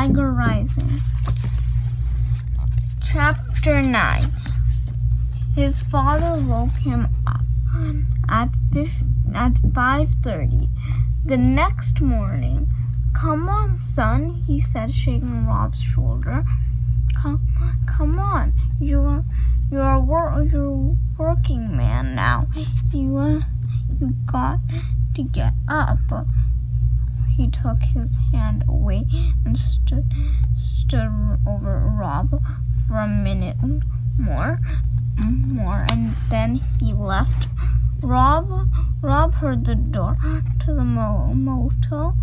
Tiger Rising. Chapter 9. His father woke him up at 5:30 the next morning. "Come on, son," he said, shaking Rob's shoulder. Come on, you're a working man now. You got to get up." He took his hand away and stood over Rob for a minute more, and then he left. Rob heard the door to the motel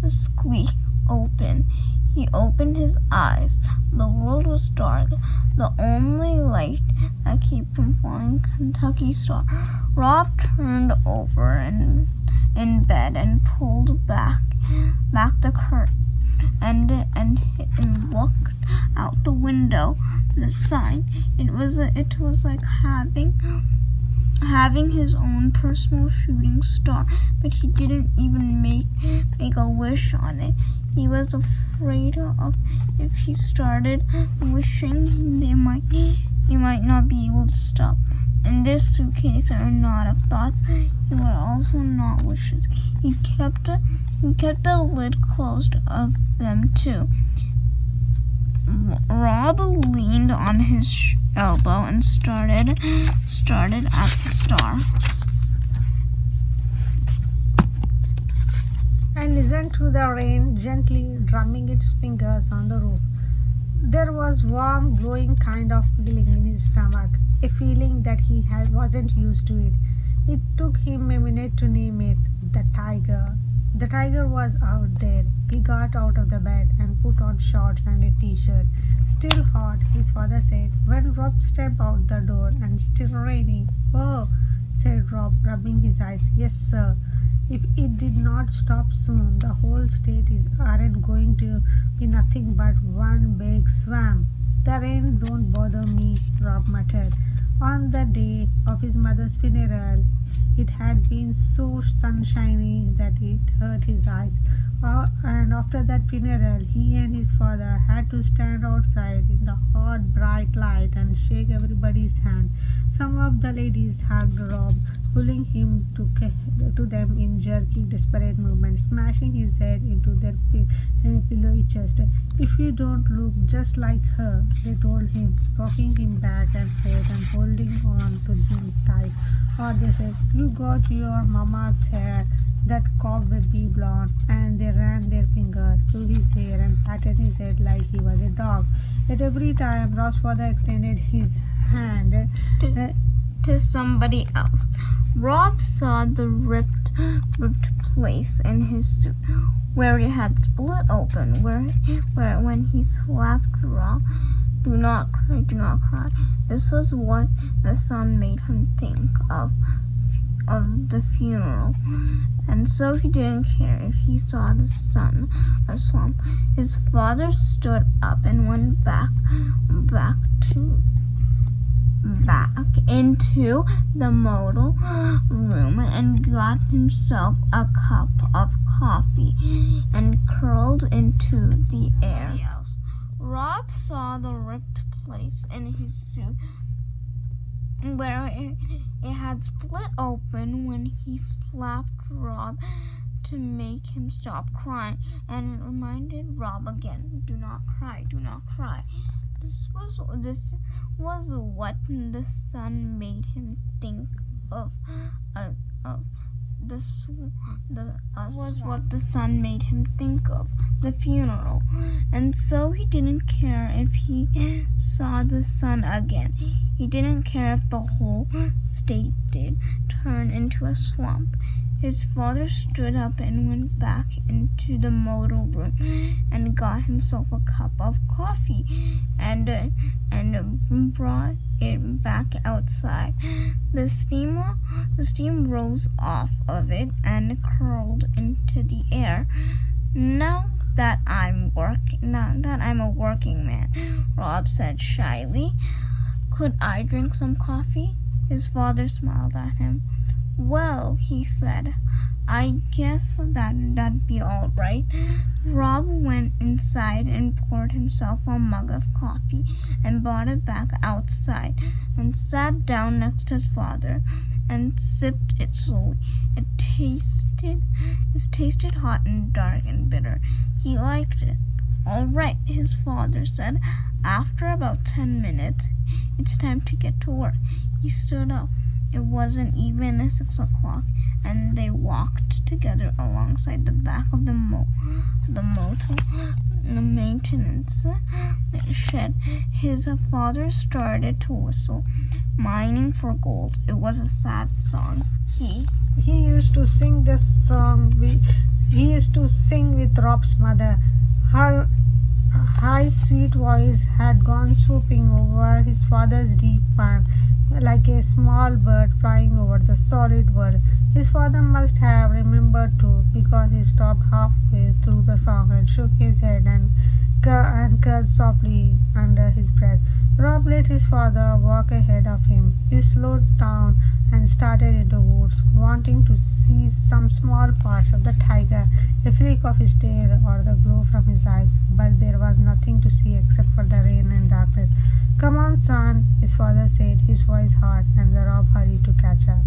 squeak open. He opened his eyes. The world was dark. The only light that kept from falling Kentucky Star. Rob turned over in bed and pulled back the curtain and looked out the window. The sign. It was like having his own personal shooting star, but he didn't even make a wish on it. He was afraid of if he started wishing, he might not be able to stop. In this suitcase are not of thoughts. He were also not wishes. He kept the lid closed of them too. Rob leaned on his elbow and started at the star. And listened to the rain gently drumming its fingers on the roof. There was warm, glowing kind of feeling in his stomach, a feeling that he wasn't used to it. It took him a minute to name it, the tiger. The tiger was out there. He got out of the bed and put on shorts and a t-shirt. "Still hot," his father said, when Rob stepped out the door. "And still raining." "Oh," said Rob, rubbing his eyes. "Yes, sir. If it did not stop soon, the whole state aren't going to be nothing but one big swamp." "The rain don't bother me," Rob muttered. On the day of his mother's funeral, it had been so sunshiny that it hurt his eyes. And after that funeral, he and his father had to stand outside in the hot, bright light and shake everybody's hand. Some of the ladies hugged Rob, pulling him to them in jerky, desperate movements, smashing his head into their pillowy chest. "If you don't look just like her," they told him, rocking him back and forth and holding on to him tight. Or they said, "You got your mama's hair, that cobwebby blonde," and they ran their fingers through his hair and patted his head like he was a dog. At every time, Rob's father extended his hand to somebody else, Rob saw the ripped place in his suit where it had split open, where when he slapped Rob, "Do not cry, do not cry." This was what the sun made him think of the funeral, and so he didn't care if he saw the sun a swamp. His father stood up and went back into the motel room and got himself a cup of coffee and curled into the air. Rob saw the ripped place in his suit where it had split open when he slapped Rob to make him stop crying, and it reminded Rob again, "Do not cry, do not cry." This was what the sun made him think of. What the sun made him think of, the funeral, and so he didn't care if he saw the sun again. He didn't care if the whole state did turn into a swamp. His father stood up and went back into the motel room and got himself a cup of coffee and brought it back outside. The steam rose off of it and curled into the air. Now that I'm a working man," Rob said shyly. "Could I drink some coffee?" His father smiled at him. "Well," he said, I guess that'd be all right. Rob went inside and poured himself a mug of coffee and brought it back outside and sat down next to his father and sipped it slowly. It tasted hot and dark and bitter. He liked it. All right, his father said. After about 10 minutes, it's time to get to work. He stood up. It wasn't even 6 o'clock, and they walked together alongside the back of the motel, the maintenance shed. His father started to whistle, mining for gold. It was a sad song. He used to sing this song. He used to sing with Rob's mother. Her high, sweet voice had gone swooping over his father's deep one, like a small bird flying over the solid world. His father must have remembered too, because he stopped halfway through the song and shook his head and cursed softly under his breath. Rob let his father walk ahead of him. He slowed down and started into the woods, wanting to see some small parts of the tiger, a flick of his tail or the glow from his eyes, but there was nothing to see except for the rain and darkness. "Come on, son," his father said, his voice hard, and the Rob hurried to catch up.